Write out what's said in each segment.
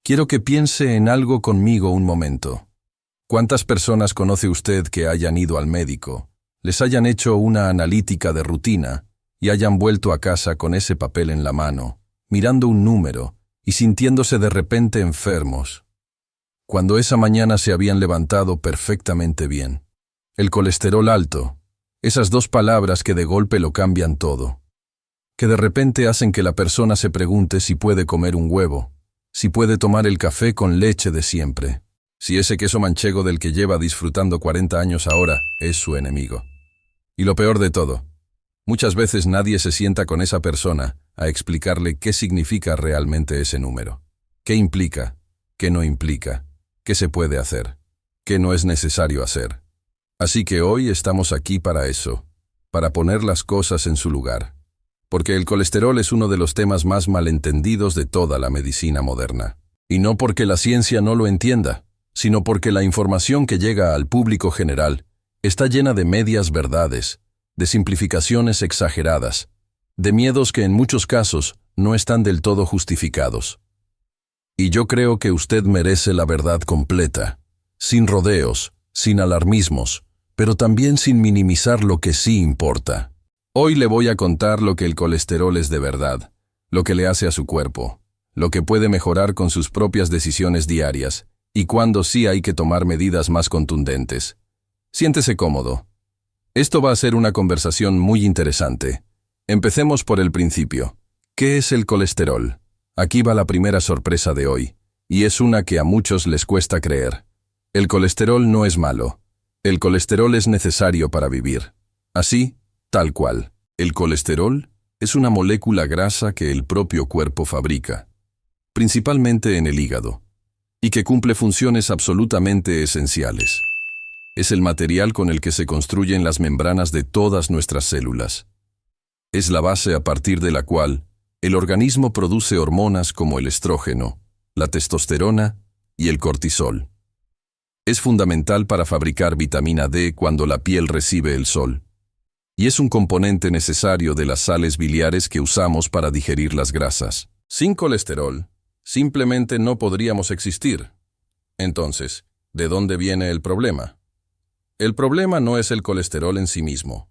Quiero que piense en algo conmigo un momento. ¿Cuántas personas conoce usted que hayan ido al médico, les hayan hecho una analítica de rutina y hayan vuelto a casa con ese papel en la mano, mirando un número y sintiéndose de repente enfermos, cuando esa mañana se habían levantado perfectamente bien? El colesterol alto, esas dos palabras que de golpe lo cambian todo, que de repente hacen que la persona se pregunte si puede comer un huevo, si puede tomar el café con leche de siempre, si ese queso manchego del que lleva disfrutando 40 años ahora es su enemigo. Y lo peor de todo, muchas veces nadie se sienta con esa persona a explicarle qué significa realmente ese número, qué implica, qué no implica, qué se puede hacer, qué no es necesario hacer. Así que hoy estamos aquí para eso, para poner las cosas en su lugar. Porque el colesterol es uno de los temas más malentendidos de toda la medicina moderna. Y no porque la ciencia no lo entienda, sino porque la información que llega al público general está llena de medias verdades, de simplificaciones exageradas, de miedos que en muchos casos no están del todo justificados. Y yo creo que usted merece la verdad completa, sin rodeos, sin alarmismos, pero también sin minimizar lo que sí importa. Hoy le voy a contar lo que el colesterol es de verdad, lo que le hace a su cuerpo, lo que puede mejorar con sus propias decisiones diarias, y cuándo sí hay que tomar medidas más contundentes. Siéntese cómodo. Esto va a ser una conversación muy interesante. Empecemos por el principio. ¿Qué es el colesterol? Aquí va la primera sorpresa de hoy, y es una que a muchos les cuesta creer. El colesterol no es malo. El colesterol es necesario para vivir. Así, tal cual. El colesterol es una molécula grasa que el propio cuerpo fabrica, principalmente en el hígado, y que cumple funciones absolutamente esenciales. Es el material con el que se construyen las membranas de todas nuestras células. Es la base a partir de la cual el organismo produce hormonas como el estrógeno, la testosterona y el cortisol. Es fundamental para fabricar vitamina D cuando la piel recibe el sol. Y es un componente necesario de las sales biliares que usamos para digerir las grasas. Sin colesterol, simplemente no podríamos existir. Entonces, ¿de dónde viene el problema? El problema no es el colesterol en sí mismo.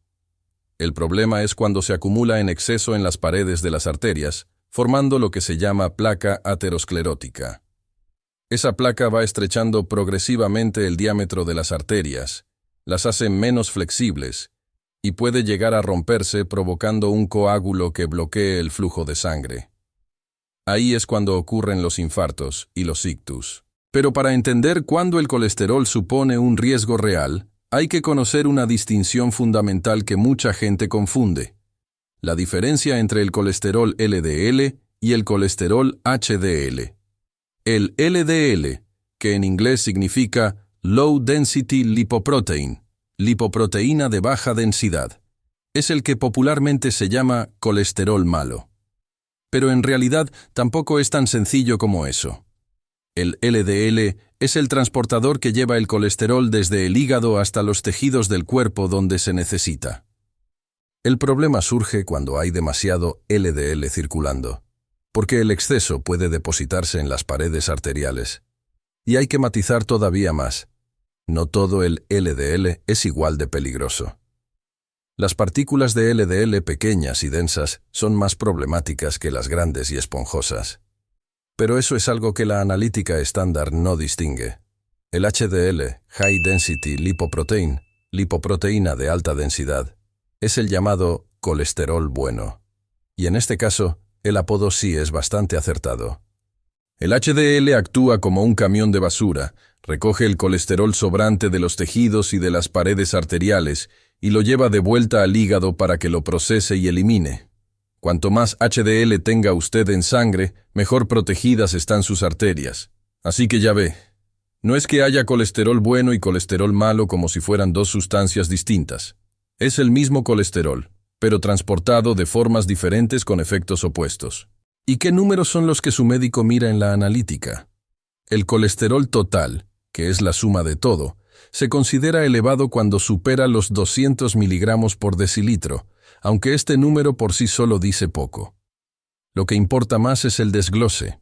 El problema es cuando se acumula en exceso en las paredes de las arterias, formando lo que se llama placa aterosclerótica. Esa placa va estrechando progresivamente el diámetro de las arterias, las hace menos flexibles, y puede llegar a romperse provocando un coágulo que bloquee el flujo de sangre. Ahí es cuando ocurren los infartos y los ictus. Pero para entender cuándo el colesterol supone un riesgo real, hay que conocer una distinción fundamental que mucha gente confunde: la diferencia entre el colesterol LDL y el colesterol HDL. El LDL, que en inglés significa Low Density Lipoprotein, lipoproteína de baja densidad, es el que popularmente se llama colesterol malo. Pero en realidad tampoco es tan sencillo como eso. El LDL es el transportador que lleva el colesterol desde el hígado hasta los tejidos del cuerpo donde se necesita. El problema surge cuando hay demasiado LDL circulando, porque el exceso puede depositarse en las paredes arteriales. Y hay que matizar todavía más. No todo el LDL es igual de peligroso. Las partículas de LDL pequeñas y densas son más problemáticas que las grandes y esponjosas. Pero eso es algo que la analítica estándar no distingue. El HDL, High Density Lipoprotein, lipoproteína de alta densidad, es el llamado colesterol bueno. Y en este caso, el apodo sí es bastante acertado. El HDL actúa como un camión de basura, recoge el colesterol sobrante de los tejidos y de las paredes arteriales y lo lleva de vuelta al hígado para que lo procese y elimine. Cuanto más HDL tenga usted en sangre, mejor protegidas están sus arterias. Así que ya ve, no es que haya colesterol bueno y colesterol malo como si fueran dos sustancias distintas. Es el mismo colesterol, pero transportado de formas diferentes con efectos opuestos. ¿Y qué números son los que su médico mira en la analítica? El colesterol total, que es la suma de todo, se considera elevado cuando supera los 200 miligramos por decilitro, aunque este número por sí solo dice poco. Lo que importa más es el desglose.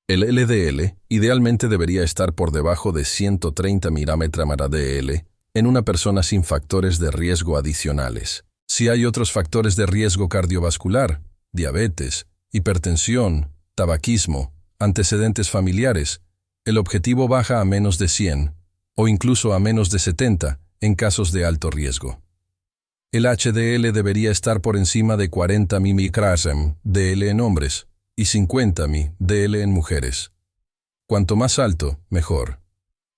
El LDL idealmente debería estar por debajo de 130 mg/dl en una persona sin factores de riesgo adicionales. Si hay otros factores de riesgo cardiovascular, diabetes, hipertensión, tabaquismo, antecedentes familiares, el objetivo baja a menos de 100 o incluso a menos de 70 en casos de alto riesgo. El HDL debería estar por encima de 40 mg/dl en hombres y 50 mg/dl en mujeres. Cuanto más alto, mejor.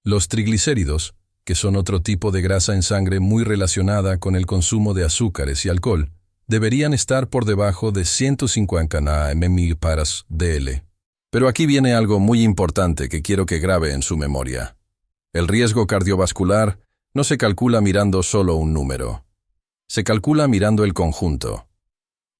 Los triglicéridos, que son otro tipo de grasa en sangre muy relacionada con el consumo de azúcares y alcohol, deberían estar por debajo de 150 mg/dl. Pero aquí viene algo muy importante que quiero que grabe en su memoria. El riesgo cardiovascular no se calcula mirando solo un número. Se calcula mirando el conjunto.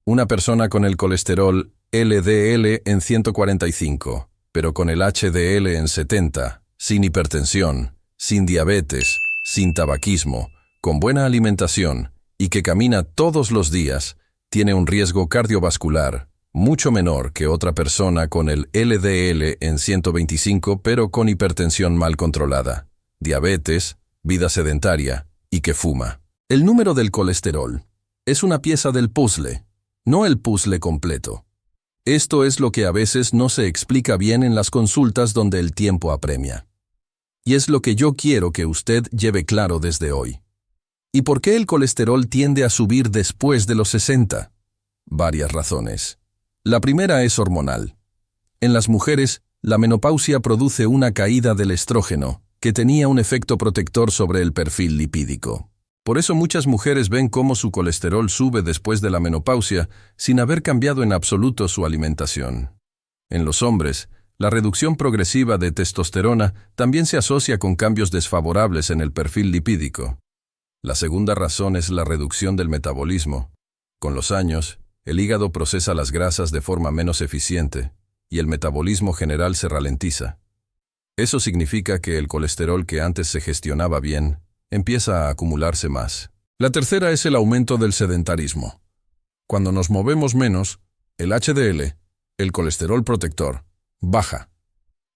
Una persona con el colesterol LDL en 145, pero con el HDL en 70, sin hipertensión, sin diabetes, sin tabaquismo, con buena alimentación y que camina todos los días, tiene un riesgo cardiovascular mucho menor que otra persona con el LDL en 125 pero con hipertensión mal controlada, diabetes, vida sedentaria y que fuma. El número del colesterol es una pieza del puzzle, no el puzzle completo. Esto es lo que a veces no se explica bien en las consultas donde el tiempo apremia. Y es lo que yo quiero que usted lleve claro desde hoy. ¿Y por qué el colesterol tiende a subir después de los 60? Varias razones. La primera es hormonal. En las mujeres, la menopausia produce una caída del estrógeno, que tenía un efecto protector sobre el perfil lipídico. Por eso muchas mujeres ven cómo su colesterol sube después de la menopausia sin haber cambiado en absoluto su alimentación. En los hombres, la reducción progresiva de testosterona también se asocia con cambios desfavorables en el perfil lipídico. La segunda razón es la reducción del metabolismo. Con los años, el hígado procesa las grasas de forma menos eficiente y el metabolismo general se ralentiza. Eso significa que el colesterol que antes se gestionaba bien empieza a acumularse más. La tercera es el aumento del sedentarismo. Cuando nos movemos menos, el HDL, el colesterol protector, baja.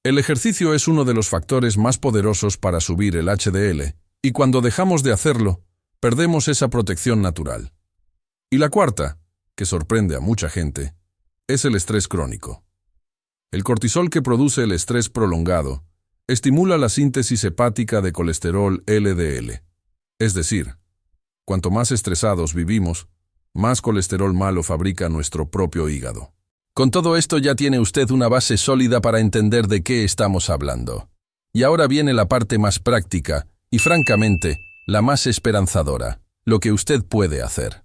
El ejercicio es uno de los factores más poderosos para subir el HDL, y cuando dejamos de hacerlo, perdemos esa protección natural. Y la cuarta, que sorprende a mucha gente, es el estrés crónico. El cortisol que produce el estrés prolongado estimula la síntesis hepática de colesterol LDL. Es decir, cuanto más estresados vivimos, más colesterol malo fabrica nuestro propio hígado. Con todo esto ya tiene usted una base sólida para entender de qué estamos hablando. Y ahora viene la parte más práctica y, francamente, la más esperanzadora, lo que usted puede hacer.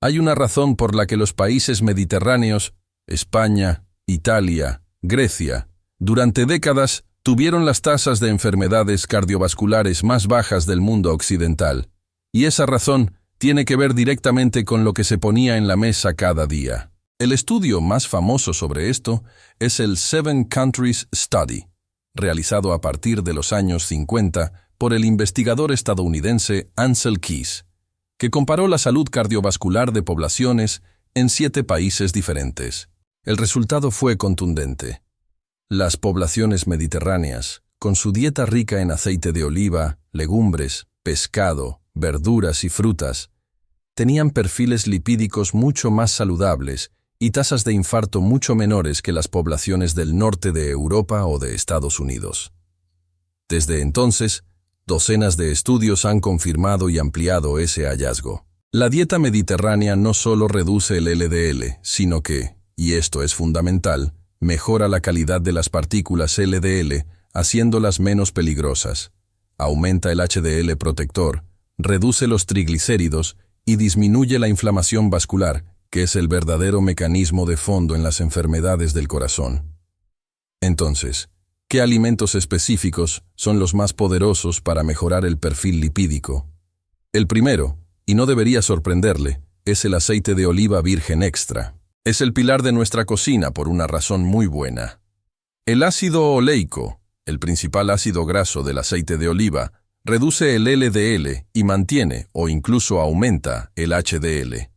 Hay una razón por la que los países mediterráneos, España, Italia, Grecia, durante décadas tuvieron las tasas de enfermedades cardiovasculares más bajas del mundo occidental, y esa razón tiene que ver directamente con lo que se ponía en la mesa cada día. El estudio más famoso sobre esto es el Seven Countries Study, realizado a partir de los años 50 por el investigador estadounidense Ancel Keys, que comparó la salud cardiovascular de poblaciones en 7 países diferentes. El resultado fue contundente. Las poblaciones mediterráneas, con su dieta rica en aceite de oliva, legumbres, pescado, verduras y frutas, tenían perfiles lipídicos mucho más saludables y tasas de infarto mucho menores que las poblaciones del norte de Europa o de Estados Unidos. Desde entonces, docenas de estudios han confirmado y ampliado ese hallazgo. La dieta mediterránea no solo reduce el LDL, sino que, y esto es fundamental, mejora la calidad de las partículas LDL, haciéndolas menos peligrosas. Aumenta el HDL protector, reduce los triglicéridos y disminuye la inflamación vascular, que es el verdadero mecanismo de fondo en las enfermedades del corazón. Entonces, ¿qué alimentos específicos son los más poderosos para mejorar el perfil lipídico? El primero, y no debería sorprenderle, es el aceite de oliva virgen extra. Es el pilar de nuestra cocina por una razón muy buena. El ácido oleico, el principal ácido graso del aceite de oliva, reduce el LDL y mantiene o incluso aumenta el HDL.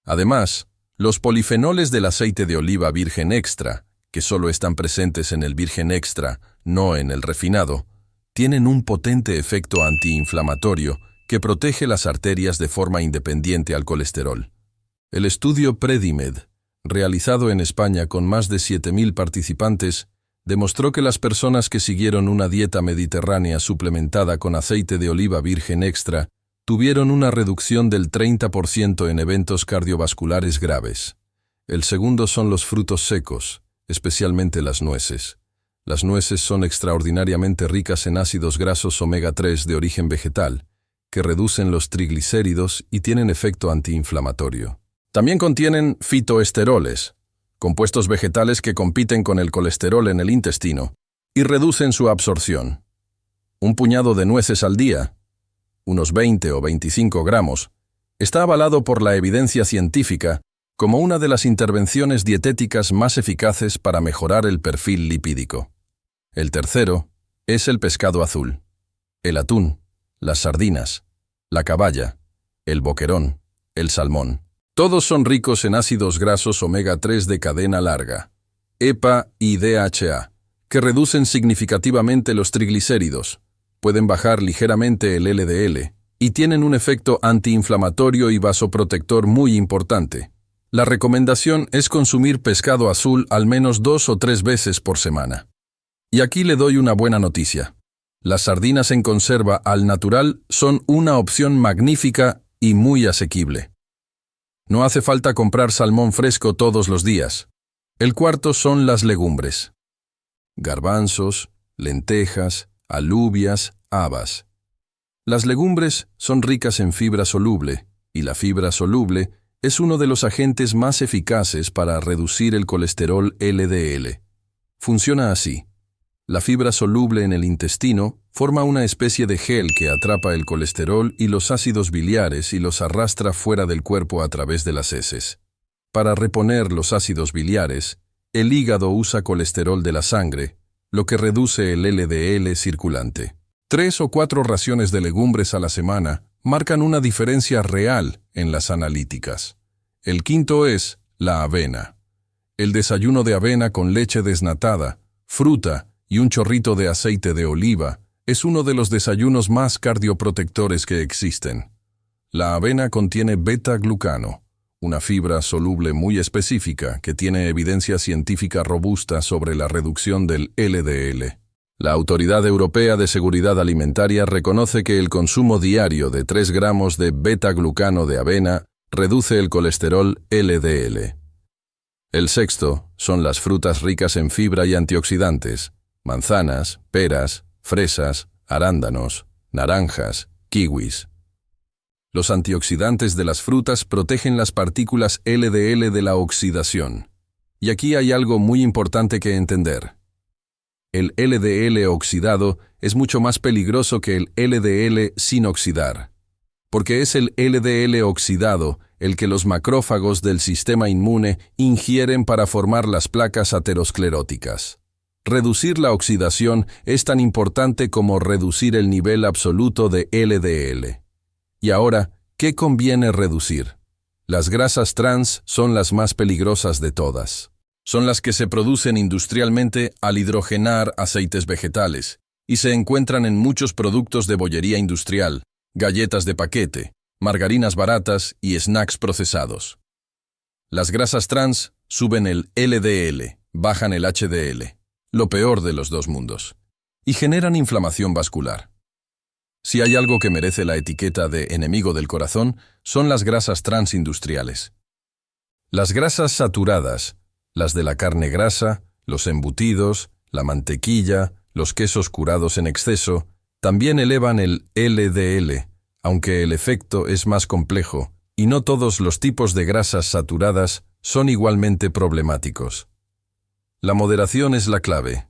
Además, los polifenoles del aceite de oliva virgen extra, que solo están presentes en el virgen extra, no en el refinado, tienen un potente efecto antiinflamatorio que protege las arterias de forma independiente al colesterol. El estudio Predimed, realizado en España con más de 7.000 participantes, demostró que las personas que siguieron una dieta mediterránea suplementada con aceite de oliva virgen extra tuvieron una reducción del 30% en eventos cardiovasculares graves. El segundo son los frutos secos, especialmente las nueces. Las nueces son extraordinariamente ricas en ácidos grasos omega 3 de origen vegetal, que reducen los triglicéridos y tienen efecto antiinflamatorio. También contienen fitoesteroles, compuestos vegetales que compiten con el colesterol en el intestino y reducen su absorción. Un puñado de nueces al día, unos 20 o 25 gramos, está avalado por la evidencia científica como una de las intervenciones dietéticas más eficaces para mejorar el perfil lipídico. El tercero es el pescado azul, el atún, las sardinas, la caballa, el boquerón, el salmón. Todos son ricos en ácidos grasos omega 3 de cadena larga, EPA y DHA, que reducen significativamente los triglicéridos, pueden bajar ligeramente el LDL y tienen un efecto antiinflamatorio y vasoprotector muy importante. La recomendación es consumir pescado azul al menos 2 o 3 veces por semana. Y aquí le doy una buena noticia. Las sardinas en conserva al natural son una opción magnífica y muy asequible. No hace falta comprar salmón fresco todos los días. El cuarto son las legumbres. Garbanzos, lentejas, alubias, habas. Las legumbres son ricas en fibra soluble, y la fibra soluble es uno de los agentes más eficaces para reducir el colesterol LDL. Funciona así. La fibra soluble en el intestino forma una especie de gel que atrapa el colesterol y los ácidos biliares y los arrastra fuera del cuerpo a través de las heces. Para reponer los ácidos biliares, el hígado usa colesterol de la sangre, lo que reduce el LDL circulante. 3 o 4 raciones de legumbres a la semana marcan una diferencia real en las analíticas. El quinto es la avena. El desayuno de avena con leche desnatada, fruta y un chorrito de aceite de oliva es uno de los desayunos más cardioprotectores que existen. La avena contiene beta-glucano, una fibra soluble muy específica que tiene evidencia científica robusta sobre la reducción del LDL. La Autoridad Europea de Seguridad Alimentaria reconoce que el consumo diario de 3 gramos de beta-glucano de avena reduce el colesterol LDL. El sexto son las frutas ricas en fibra y antioxidantes: manzanas, peras, fresas, arándanos, naranjas, kiwis. Los antioxidantes de las frutas protegen las partículas LDL de la oxidación. Y aquí hay algo muy importante que entender. El LDL oxidado es mucho más peligroso que el LDL sin oxidar, porque es el LDL oxidado el que los macrófagos del sistema inmune ingieren para formar las placas ateroscleróticas. Reducir la oxidación es tan importante como reducir el nivel absoluto de LDL. Y ahora, ¿qué conviene reducir? Las grasas trans son las más peligrosas de todas. Son las que se producen industrialmente al hidrogenar aceites vegetales y se encuentran en muchos productos de bollería industrial, galletas de paquete, margarinas baratas y snacks procesados. Las grasas trans suben el LDL, bajan el HDL, lo peor de los dos mundos, y generan inflamación vascular. Si hay algo que merece la etiqueta de enemigo del corazón, son las grasas trans industriales. Las grasas saturadas, las de la carne grasa, los embutidos, la mantequilla, los quesos curados en exceso, también elevan el LDL, aunque el efecto es más complejo, y no todos los tipos de grasas saturadas son igualmente problemáticos. La moderación es la clave.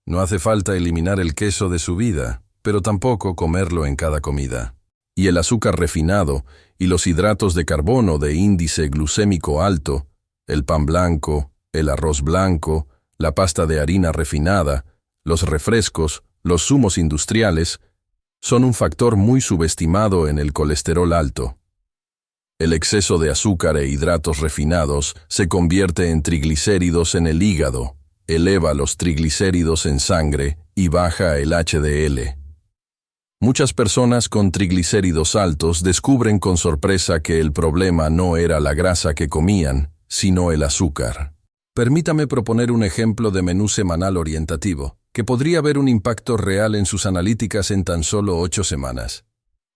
No hace falta eliminar el queso de su vida, pero tampoco comerlo en cada comida. Y el azúcar refinado y los hidratos de carbono de índice glucémico alto, el pan blanco, el arroz blanco, la pasta de harina refinada, los refrescos, los zumos industriales, son un factor muy subestimado en el colesterol alto. El exceso de azúcar e hidratos refinados se convierte en triglicéridos en el hígado, eleva los triglicéridos en sangre y baja el HDL. Muchas personas con triglicéridos altos descubren con sorpresa que el problema no era la grasa que comían, sino el azúcar. Permítame proponer un ejemplo de menú semanal orientativo, que podría ver un impacto real en sus analíticas en tan solo 8 semanas.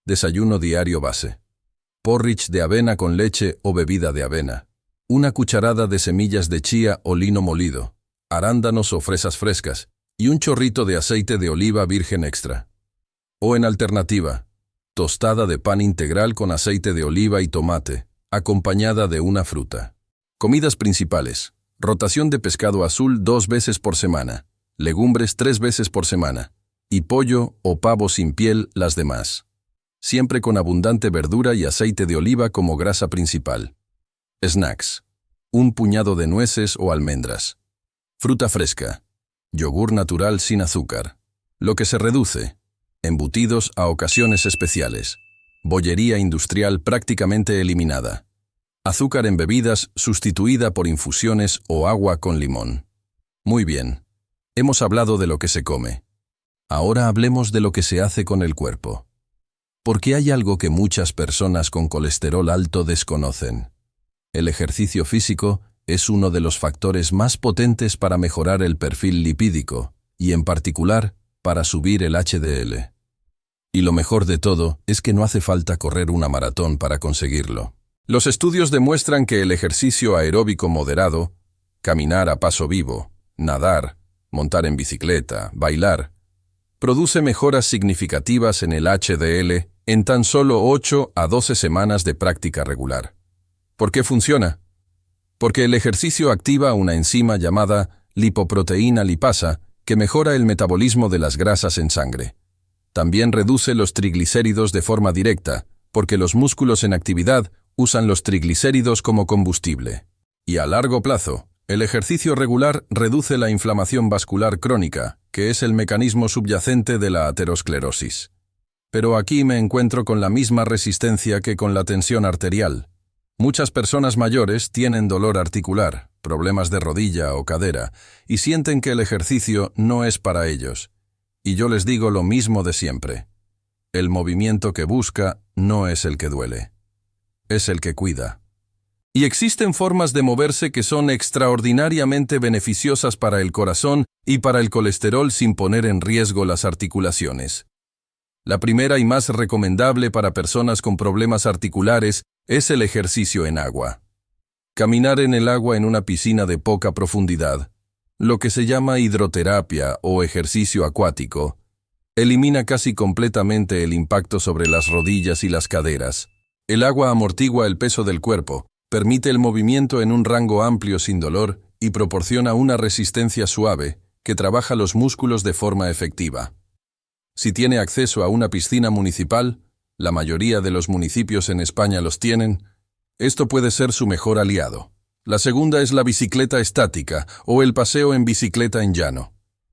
Desayuno diario base. Porridge de avena con leche o bebida de avena. Una cucharada de semillas de chía o lino molido, arándanos o fresas frescas, y un chorrito de aceite de oliva virgen extra. O en alternativa, tostada de pan integral con aceite de oliva y tomate, acompañada de una fruta. Comidas principales. Rotación de pescado azul 2 veces por semana, legumbres 3 veces por semana, y pollo o pavo sin piel las demás. Siempre con abundante verdura y aceite de oliva como grasa principal. Snacks. Un puñado de nueces o almendras. Fruta fresca. Yogur natural sin azúcar. Lo que se reduce. Embutidos a ocasiones especiales. Bollería industrial prácticamente eliminada. Azúcar en bebidas sustituida por infusiones o agua con limón. Muy bien. Hemos hablado de lo que se come. Ahora hablemos de lo que se hace con el cuerpo. Porque hay algo que muchas personas con colesterol alto desconocen. El ejercicio físico es uno de los factores más potentes para mejorar el perfil lipídico, y en particular, para subir el HDL. Y lo mejor de todo es que no hace falta correr una maratón para conseguirlo. Los estudios demuestran que el ejercicio aeróbico moderado, caminar a paso vivo, nadar, montar en bicicleta, bailar, produce mejoras significativas en el HDL en tan solo 8 a 12 semanas de práctica regular. ¿Por qué funciona? Porque el ejercicio activa una enzima llamada lipoproteína lipasa que mejora el metabolismo de las grasas en sangre. También reduce los triglicéridos de forma directa, porque los músculos en actividad usan los triglicéridos como combustible. Y a largo plazo, el ejercicio regular reduce la inflamación vascular crónica, que es el mecanismo subyacente de la aterosclerosis. Pero aquí me encuentro con la misma resistencia que con la tensión arterial. Muchas personas mayores tienen dolor articular, problemas de rodilla o cadera, y sienten que el ejercicio no es para ellos. Y yo les digo lo mismo de siempre. El movimiento que busca no es el que duele. Es el que cuida. Y existen formas de moverse que son extraordinariamente beneficiosas para el corazón y para el colesterol sin poner en riesgo las articulaciones. La primera y más recomendable para personas con problemas articulares es el ejercicio en agua. Caminar en el agua en una piscina de poca profundidad, lo que se llama hidroterapia o ejercicio acuático, elimina casi completamente el impacto sobre las rodillas y las caderas. El agua amortigua el peso del cuerpo, permite el movimiento en un rango amplio sin dolor y proporciona una resistencia suave que trabaja los músculos de forma efectiva. Si tiene acceso a una piscina municipal, la mayoría de los municipios en España los tienen, esto puede ser su mejor aliado. La segunda es la bicicleta estática o el paseo en bicicleta en llano.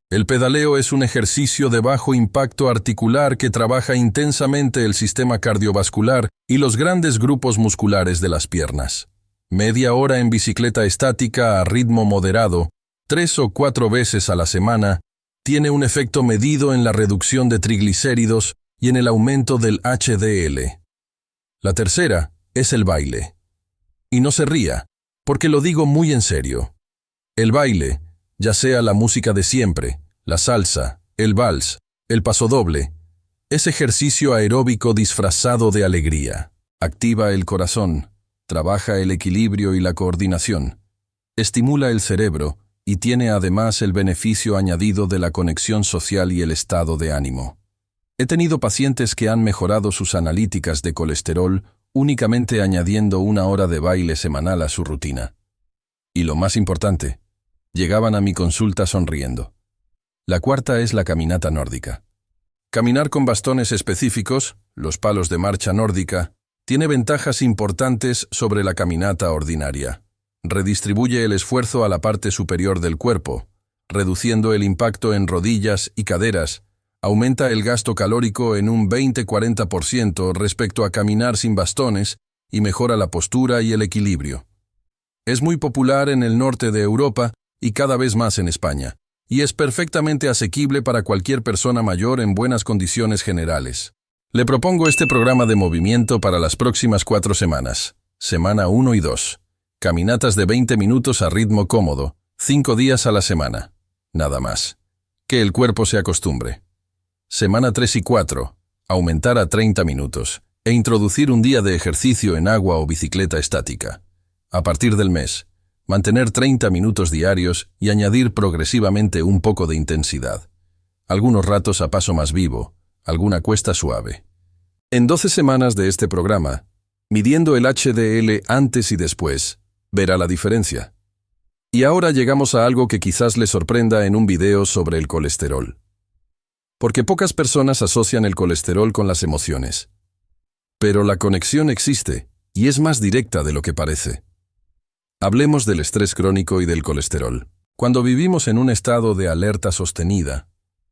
El pedaleo es un ejercicio de bajo impacto articular que trabaja intensamente el sistema cardiovascular y los grandes grupos musculares de las piernas. Media hora en bicicleta estática a ritmo moderado, 3 o 4 veces a la semana, tiene un efecto medido en la reducción de triglicéridos y en el aumento del HDL. La tercera es el baile. Y no se ría, porque lo digo muy en serio. El baile, ya sea la música de siempre, la salsa, el vals, el pasodoble, es ejercicio aeróbico disfrazado de alegría. Activa el corazón, trabaja el equilibrio y la coordinación, estimula el cerebro y tiene además el beneficio añadido de la conexión social y el estado de ánimo. He tenido pacientes que han mejorado sus analíticas de colesterol únicamente añadiendo 1 hora de baile semanal a su rutina. Y lo más importante, llegaban a mi consulta sonriendo. La cuarta es la caminata nórdica. Caminar con bastones específicos, los palos de marcha nórdica, tiene ventajas importantes sobre la caminata ordinaria. Redistribuye el esfuerzo a la parte superior del cuerpo, reduciendo el impacto en rodillas y caderas, aumenta el gasto calórico en un 20-40% respecto a caminar sin bastones y mejora la postura y el equilibrio. Es muy popular en el norte de Europa y cada vez más en España, y es perfectamente asequible para cualquier persona mayor en buenas condiciones generales. Le propongo este programa de movimiento para las próximas 4 semanas. Semana 1 y 2. Caminatas de 20 minutos a ritmo cómodo, 5 días a la semana. Nada más. Que el cuerpo se acostumbre. Semana 3 y 4. Aumentar a 30 minutos e introducir un día de ejercicio en agua o bicicleta estática. A partir del mes, mantener 30 minutos diarios y añadir progresivamente un poco de intensidad. Algunos ratos a paso más vivo, alguna cuesta suave. En 12 semanas de este programa, midiendo el HDL antes y después, verá la diferencia. Y ahora llegamos a algo que quizás le sorprenda en un video sobre el colesterol. Porque pocas personas asocian el colesterol con las emociones. Pero la conexión existe, y es más directa de lo que parece. Hablemos del estrés crónico y del colesterol. Cuando vivimos en un estado de alerta sostenida,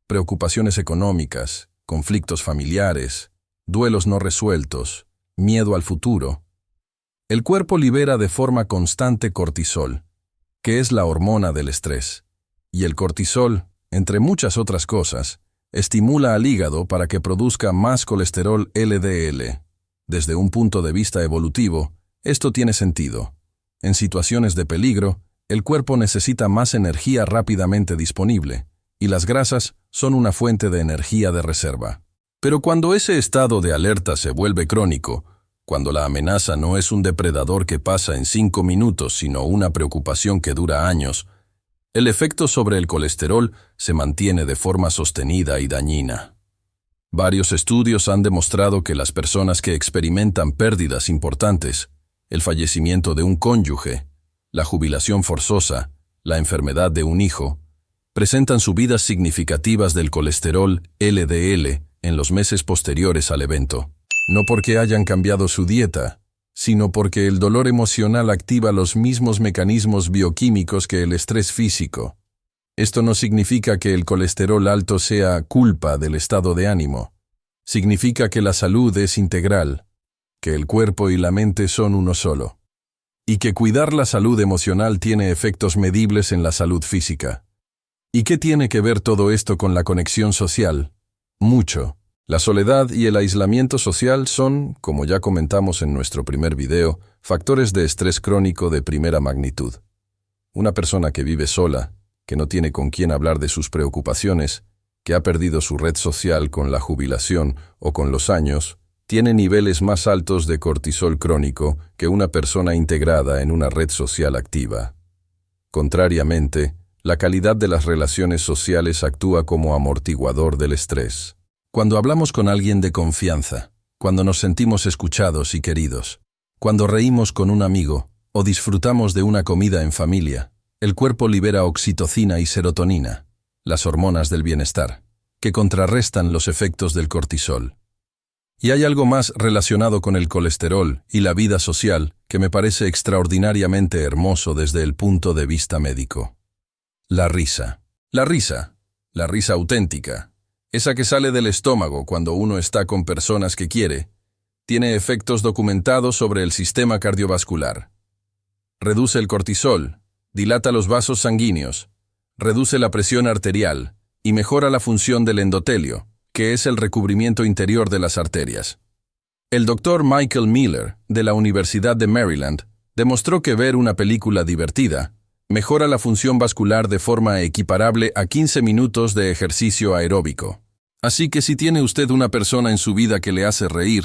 preocupaciones económicas, conflictos familiares, duelos no resueltos, miedo al futuro, el cuerpo libera de forma constante cortisol, que es la hormona del estrés. Y el cortisol, entre muchas otras cosas, estimula al hígado para que produzca más colesterol LDL. Desde un punto de vista evolutivo, esto tiene sentido. En situaciones de peligro, el cuerpo necesita más energía rápidamente disponible, y las grasas son una fuente de energía de reserva. Pero cuando ese estado de alerta se vuelve crónico, cuando la amenaza no es un depredador que pasa en 5 minutos, sino una preocupación que dura años, el efecto sobre el colesterol se mantiene de forma sostenida y dañina. Varios estudios han demostrado que las personas que experimentan pérdidas importantes, el fallecimiento de un cónyuge, la jubilación forzosa, la enfermedad de un hijo, presentan subidas significativas del colesterol LDL en los meses posteriores al evento. No porque hayan cambiado su dieta, sino porque el dolor emocional activa los mismos mecanismos bioquímicos que el estrés físico. Esto no significa que el colesterol alto sea culpa del estado de ánimo. Significa que la salud es integral, que el cuerpo y la mente son uno solo, y que cuidar la salud emocional tiene efectos medibles en la salud física. ¿Y qué tiene que ver todo esto con la conexión social? Mucho. La soledad y el aislamiento social son, como ya comentamos en nuestro primer video, factores de estrés crónico de primera magnitud. Una persona que vive sola, que no tiene con quién hablar de sus preocupaciones, que ha perdido su red social con la jubilación o con los años, tiene niveles más altos de cortisol crónico que una persona integrada en una red social activa. Contrariamente, la calidad de las relaciones sociales actúa como amortiguador del estrés. Cuando hablamos con alguien de confianza, cuando nos sentimos escuchados y queridos, cuando reímos con un amigo o disfrutamos de una comida en familia, el cuerpo libera oxitocina y serotonina, las hormonas del bienestar, que contrarrestan los efectos del cortisol. Y hay algo más relacionado con el colesterol y la vida social que me parece extraordinariamente hermoso desde el punto de vista médico. La risa. La risa auténtica, esa que sale del estómago cuando uno está con personas que quiere, tiene efectos documentados sobre el sistema cardiovascular. Reduce el cortisol, dilata los vasos sanguíneos, reduce la presión arterial y mejora la función del endotelio, que es el recubrimiento interior de las arterias. El Dr. Michael Miller, de la Universidad de Maryland, demostró que ver una película divertida mejora la función vascular de forma equiparable a 15 minutos de ejercicio aeróbico. Así que si tiene usted una persona en su vida que le hace reír,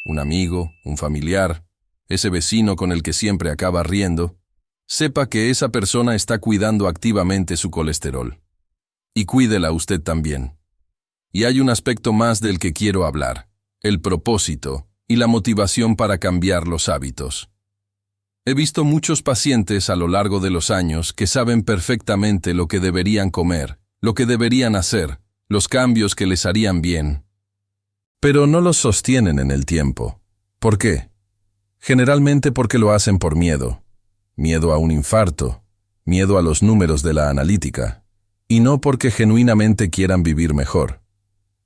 un amigo, un familiar, ese vecino con el que siempre acaba riendo, sepa que esa persona está cuidando activamente su colesterol. Y cuídela usted también. Y hay un aspecto más del que quiero hablar, el propósito y la motivación para cambiar los hábitos. He visto muchos pacientes a lo largo de los años que saben perfectamente lo que deberían comer, lo que deberían hacer, los cambios que les harían bien. Pero no los sostienen en el tiempo. ¿Por qué? Generalmente porque lo hacen por miedo. Miedo a un infarto, miedo a los números de la analítica, y no porque genuinamente quieran vivir mejor.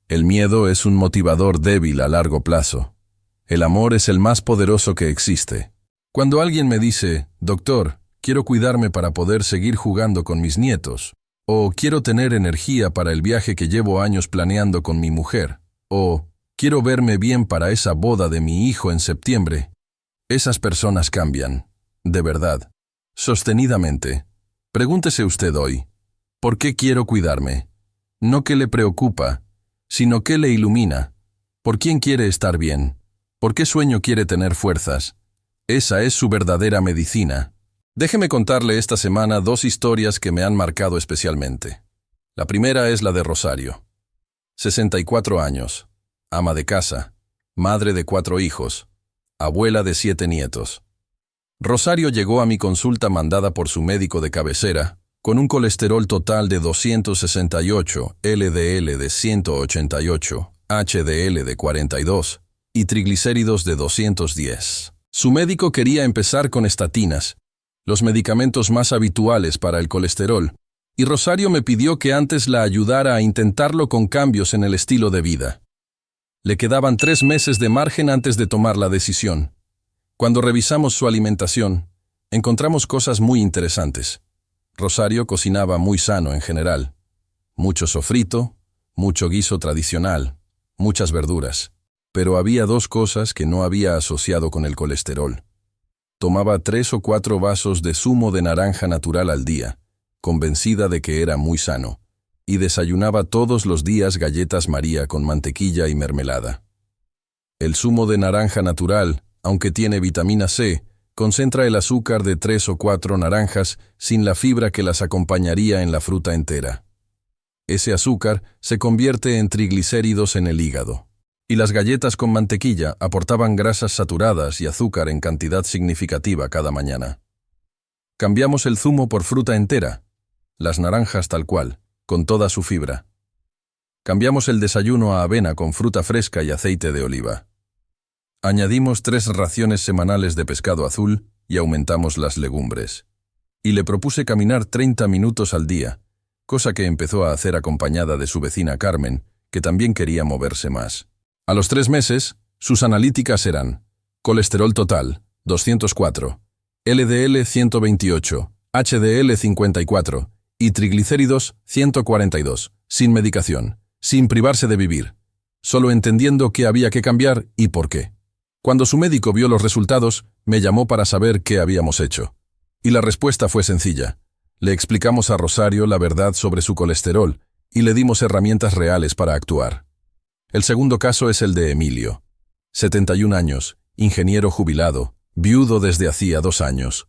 El miedo es un motivador débil a largo plazo. El amor es el más poderoso que existe. Cuando alguien me dice, doctor, quiero cuidarme para poder seguir jugando con mis nietos. O quiero tener energía para el viaje que llevo años planeando con mi mujer. O quiero verme bien para esa boda de mi hijo en septiembre. Esas personas cambian, de verdad, sostenidamente. Pregúntese usted hoy, ¿por qué quiero cuidarme? No qué le preocupa, sino qué le ilumina. ¿Por quién quiere estar bien? ¿Por qué sueño quiere tener fuerzas? Esa es su verdadera medicina. Déjeme contarle esta semana 2 historias que me han marcado especialmente. La primera es la de Rosario. 64 años, ama de casa, madre de 4 hijos, abuela de 7 nietos. Rosario llegó a mi consulta mandada por su médico de cabecera, con un colesterol total de 268, LDL de 188, HDL de 42 y triglicéridos de 210. Su médico quería empezar con estatinas, los medicamentos más habituales para el colesterol, y Rosario me pidió que antes la ayudara a intentarlo con cambios en el estilo de vida. Le quedaban 3 meses de margen antes de tomar la decisión. Cuando revisamos su alimentación, encontramos cosas muy interesantes. Rosario cocinaba muy sano en general. Mucho sofrito, mucho guiso tradicional, muchas verduras. Pero había 2 cosas que no había asociado con el colesterol. Tomaba 3 o 4 vasos de zumo de naranja natural al día, convencida de que era muy sano, y desayunaba todos los días galletas María con mantequilla y mermelada. El zumo de naranja natural, aunque tiene vitamina C, concentra el azúcar de 3 o 4 naranjas sin la fibra que las acompañaría en la fruta entera. Ese azúcar se convierte en triglicéridos en el hígado. Y las galletas con mantequilla aportaban grasas saturadas y azúcar en cantidad significativa cada mañana. Cambiamos el zumo por fruta entera, las naranjas tal cual, con toda su fibra. Cambiamos el desayuno a avena con fruta fresca y aceite de oliva. Añadimos 3 raciones semanales de pescado azul y aumentamos las legumbres. Y le propuse caminar 30 minutos al día, cosa que empezó a hacer acompañada de su vecina Carmen, que también quería moverse más. A los 3 meses, sus analíticas eran colesterol total, 204, LDL 128, HDL 54 y triglicéridos 142, sin medicación, sin privarse de vivir, solo entendiendo qué había que cambiar y por qué. Cuando su médico vio los resultados, me llamó para saber qué habíamos hecho. Y la respuesta fue sencilla. Le explicamos a Rosario la verdad sobre su colesterol y le dimos herramientas reales para actuar. El segundo caso es el de Emilio. 71 años, ingeniero jubilado, viudo desde hacía 2 años.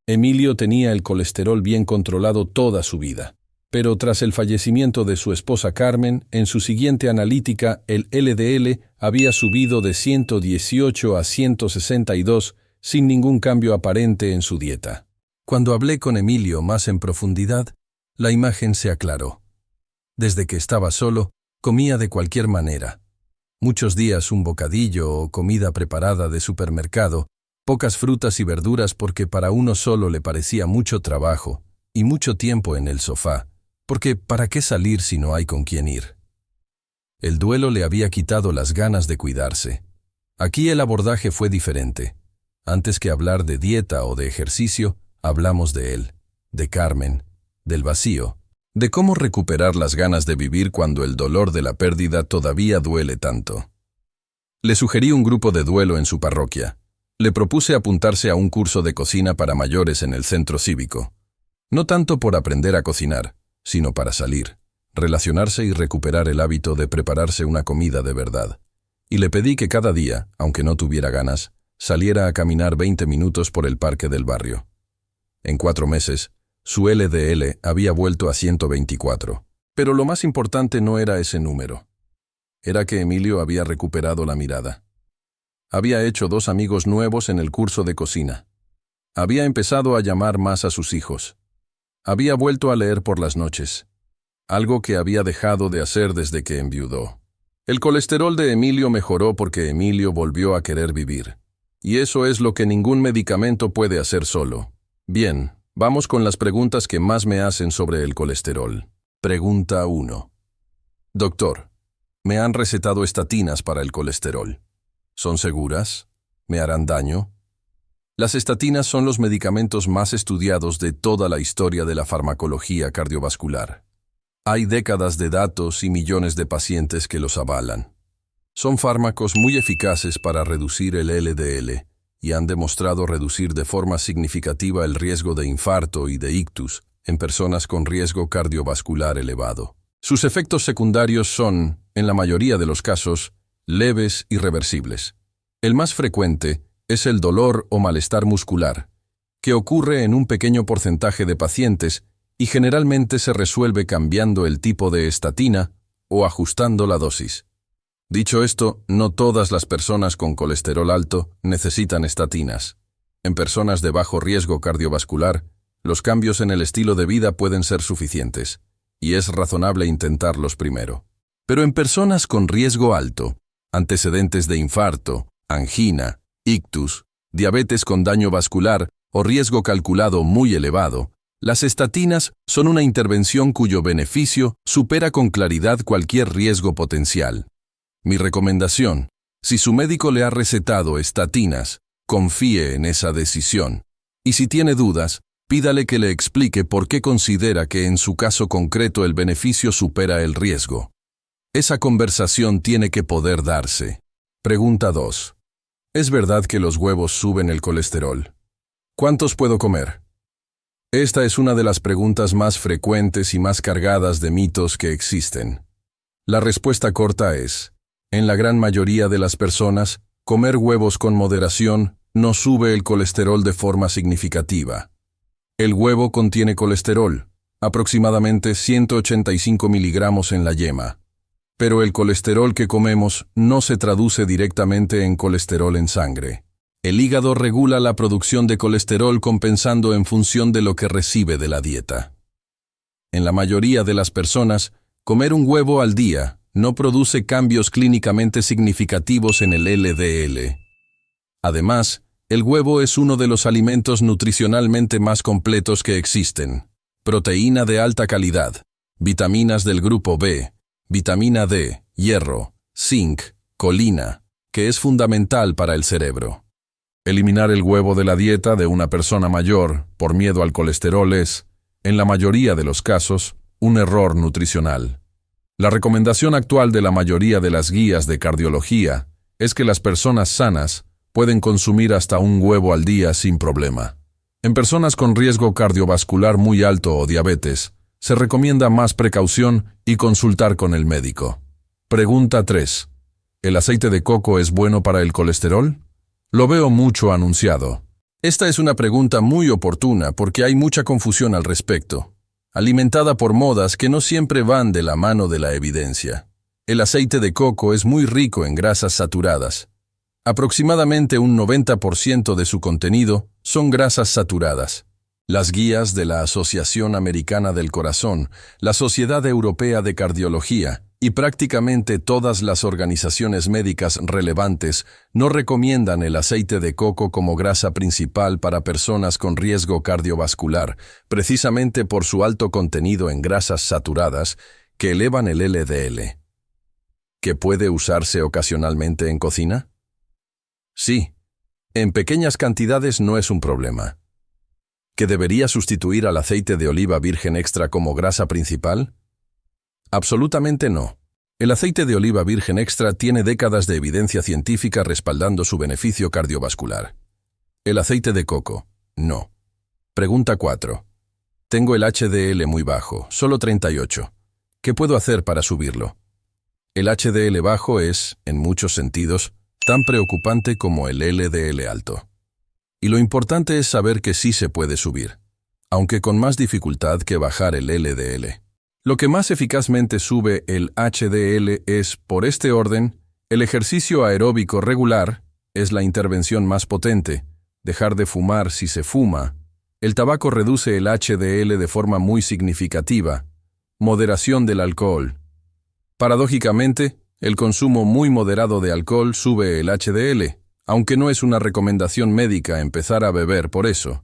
Emilio tenía el colesterol bien controlado toda su vida, pero tras el fallecimiento de su esposa Carmen, en su siguiente analítica el LDL había subido de 118 a 162 sin ningún cambio aparente en su dieta. Cuando hablé con Emilio más en profundidad, la imagen se aclaró. Desde que estaba solo, comía de cualquier manera. Muchos días un bocadillo o comida preparada de supermercado, pocas frutas y verduras porque para uno solo le parecía mucho trabajo y mucho tiempo en el sofá, porque ¿para qué salir si no hay con quién ir? El duelo le había quitado las ganas de cuidarse. Aquí el abordaje fue diferente. Antes que hablar de dieta o de ejercicio, hablamos de él, de Carmen, del vacío, de cómo recuperar las ganas de vivir cuando el dolor de la pérdida todavía duele tanto. Le sugerí un grupo de duelo en su parroquia. Le propuse apuntarse a un curso de cocina para mayores en el centro cívico. No tanto por aprender a cocinar, sino para salir, relacionarse y recuperar el hábito de prepararse una comida de verdad. Y le pedí que cada día, aunque no tuviera ganas, saliera a caminar 20 minutos por el parque del barrio. En 4 meses, su LDL había vuelto a 124. Pero lo más importante no era ese número. Era que Emilio había recuperado la mirada. Había hecho 2 amigos nuevos en el curso de cocina. Había empezado a llamar más a sus hijos. Había vuelto a leer por las noches, algo que había dejado de hacer desde que enviudó. El colesterol de Emilio mejoró porque Emilio volvió a querer vivir. Y eso es lo que ningún medicamento puede hacer solo. Bien, vamos con las preguntas que más me hacen sobre el colesterol. Pregunta 1. Doctor, me han recetado estatinas para el colesterol. ¿Son seguras? ¿Me harán daño? Las estatinas son los medicamentos más estudiados de toda la historia de la farmacología cardiovascular. Hay décadas de datos y millones de pacientes que los avalan. Son fármacos muy eficaces para reducir el LDL y han demostrado reducir de forma significativa el riesgo de infarto y de ictus en personas con riesgo cardiovascular elevado. Sus efectos secundarios son, en la mayoría de los casos, leves y reversibles. El más frecuente es el dolor o malestar muscular, que ocurre en un pequeño porcentaje de pacientes y generalmente se resuelve cambiando el tipo de estatina o ajustando la dosis. Dicho esto, no todas las personas con colesterol alto necesitan estatinas. En personas de bajo riesgo cardiovascular, los cambios en el estilo de vida pueden ser suficientes, y es razonable intentarlos primero. Pero en personas con riesgo alto, antecedentes de infarto, angina, ictus, diabetes con daño vascular o riesgo calculado muy elevado, las estatinas son una intervención cuyo beneficio supera con claridad cualquier riesgo potencial. Mi recomendación: si su médico le ha recetado estatinas, confíe en esa decisión. Y si tiene dudas, pídale que le explique por qué considera que en su caso concreto el beneficio supera el riesgo. Esa conversación tiene que poder darse. Pregunta 2. ¿Es verdad que los huevos suben el colesterol? ¿Cuántos puedo comer? Esta es una de las preguntas más frecuentes y más cargadas de mitos que existen. La respuesta corta es: en la gran mayoría de las personas, comer huevos con moderación no sube el colesterol de forma significativa. El huevo contiene colesterol, aproximadamente 185 miligramos en la yema. Pero el colesterol que comemos no se traduce directamente en colesterol en sangre. El hígado regula la producción de colesterol compensando en función de lo que recibe de la dieta. En la mayoría de las personas, comer un huevo al día no produce cambios clínicamente significativos en el LDL. Además, el huevo es uno de los alimentos nutricionalmente más completos que existen. Proteína de alta calidad, vitaminas del grupo B, vitamina D, hierro, zinc, colina, que es fundamental para el cerebro. Eliminar el huevo de la dieta de una persona mayor por miedo al colesterol es, en la mayoría de los casos, un error nutricional. La recomendación actual de la mayoría de las guías de cardiología es que las personas sanas pueden consumir hasta un huevo al día sin problema. En personas con riesgo cardiovascular muy alto o diabetes, se recomienda más precaución y consultar con el médico. Pregunta 3. ¿El aceite de coco es bueno para el colesterol? Lo veo mucho anunciado. Esta es una pregunta muy oportuna porque hay mucha confusión al respecto, alimentada por modas que no siempre van de la mano de la evidencia. El aceite de coco es muy rico en grasas saturadas. Aproximadamente un 90% de su contenido son grasas saturadas. Las guías de la Asociación Americana del Corazón, la Sociedad Europea de Cardiología y prácticamente todas las organizaciones médicas relevantes no recomiendan el aceite de coco como grasa principal para personas con riesgo cardiovascular, precisamente por su alto contenido en grasas saturadas que elevan el LDL. ¿Que puede usarse ocasionalmente en cocina? Sí, en pequeñas cantidades no es un problema. ¿Que debería sustituir al aceite de oliva virgen extra como grasa principal? Absolutamente no. El aceite de oliva virgen extra tiene décadas de evidencia científica respaldando su beneficio cardiovascular. El aceite de coco, no. Pregunta 4. Tengo el HDL muy bajo, solo 38. ¿Qué puedo hacer para subirlo? El HDL bajo es, en muchos sentidos, tan preocupante como el LDL alto. Y lo importante es saber que sí se puede subir, aunque con más dificultad que bajar el LDL. Lo que más eficazmente sube el HDL es, por este orden, el ejercicio aeróbico regular, es la intervención más potente, dejar de fumar si se fuma. El tabaco reduce el HDL de forma muy significativa. Moderación del alcohol. Paradójicamente, el consumo muy moderado de alcohol sube el HDL, aunque no es una recomendación médica empezar a beber por eso.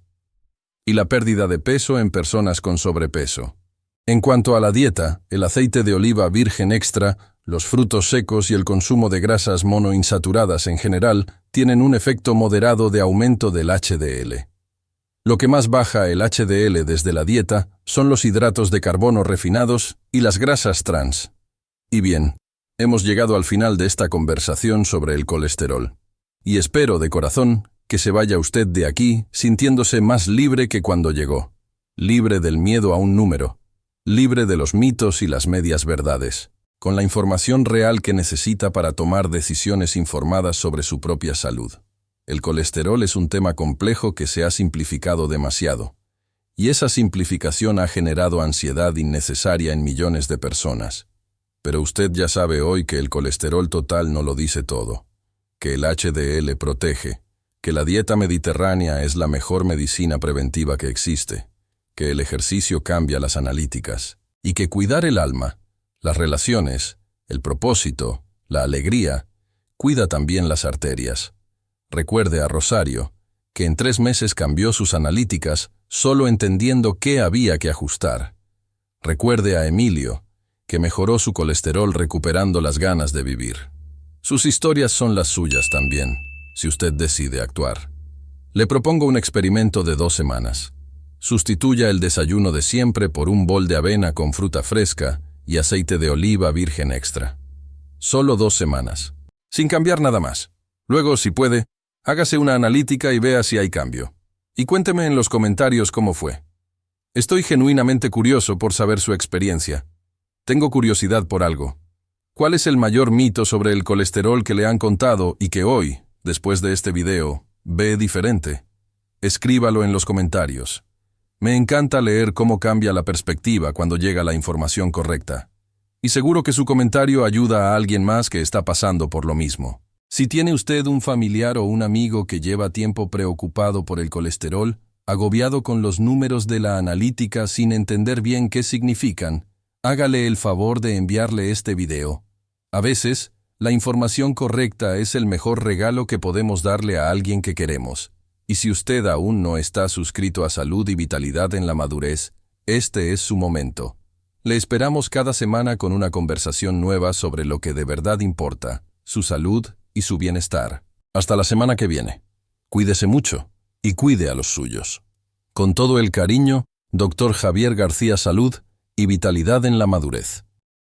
Y la pérdida de peso en personas con sobrepeso. En cuanto a la dieta, el aceite de oliva virgen extra, los frutos secos y el consumo de grasas monoinsaturadas en general tienen un efecto moderado de aumento del HDL. Lo que más baja el HDL desde la dieta son los hidratos de carbono refinados y las grasas trans. Y bien, hemos llegado al final de esta conversación sobre el colesterol. Y espero de corazón que se vaya usted de aquí sintiéndose más libre que cuando llegó. Libre del miedo a un número. Libre de los mitos y las medias verdades. Con la información real que necesita para tomar decisiones informadas sobre su propia salud. El colesterol es un tema complejo que se ha simplificado demasiado. Y esa simplificación ha generado ansiedad innecesaria en millones de personas. Pero usted ya sabe hoy que el colesterol total no lo dice todo. Que el HDL protege. Que la dieta mediterránea es la mejor medicina preventiva que existe. Que el ejercicio cambia las analíticas. Y que cuidar el alma, las relaciones, el propósito, la alegría, cuida también las arterias. Recuerde a Rosario, que en 3 meses cambió sus analíticas solo entendiendo qué había que ajustar. Recuerde a Emilio, que mejoró su colesterol recuperando las ganas de vivir. Sus historias son las suyas también, si usted decide actuar. Le propongo un experimento de 2 semanas. Sustituya el desayuno de siempre por un bol de avena con fruta fresca y aceite de oliva virgen extra. Solo 2 semanas. Sin cambiar nada más. Luego, si puede, hágase una analítica y vea si hay cambio. Y cuénteme en los comentarios cómo fue. Estoy genuinamente curioso por saber su experiencia. Tengo curiosidad por algo. ¿Cuál es el mayor mito sobre el colesterol que le han contado y que hoy, después de este video, ve diferente? Escríbalo en los comentarios. Me encanta leer cómo cambia la perspectiva cuando llega la información correcta. Y seguro que su comentario ayuda a alguien más que está pasando por lo mismo. Si tiene usted un familiar o un amigo que lleva tiempo preocupado por el colesterol, agobiado con los números de la analítica sin entender bien qué significan, hágale el favor de enviarle este video. A veces, la información correcta es el mejor regalo que podemos darle a alguien que queremos. Y si usted aún no está suscrito a Salud y Vitalidad en la Madurez, este es su momento. Le esperamos cada semana con una conversación nueva sobre lo que de verdad importa, su salud y su bienestar. Hasta la semana que viene. Cuídese mucho y cuide a los suyos. Con todo el cariño, Dr. Javier García Salud y Vitalidad en la Madurez.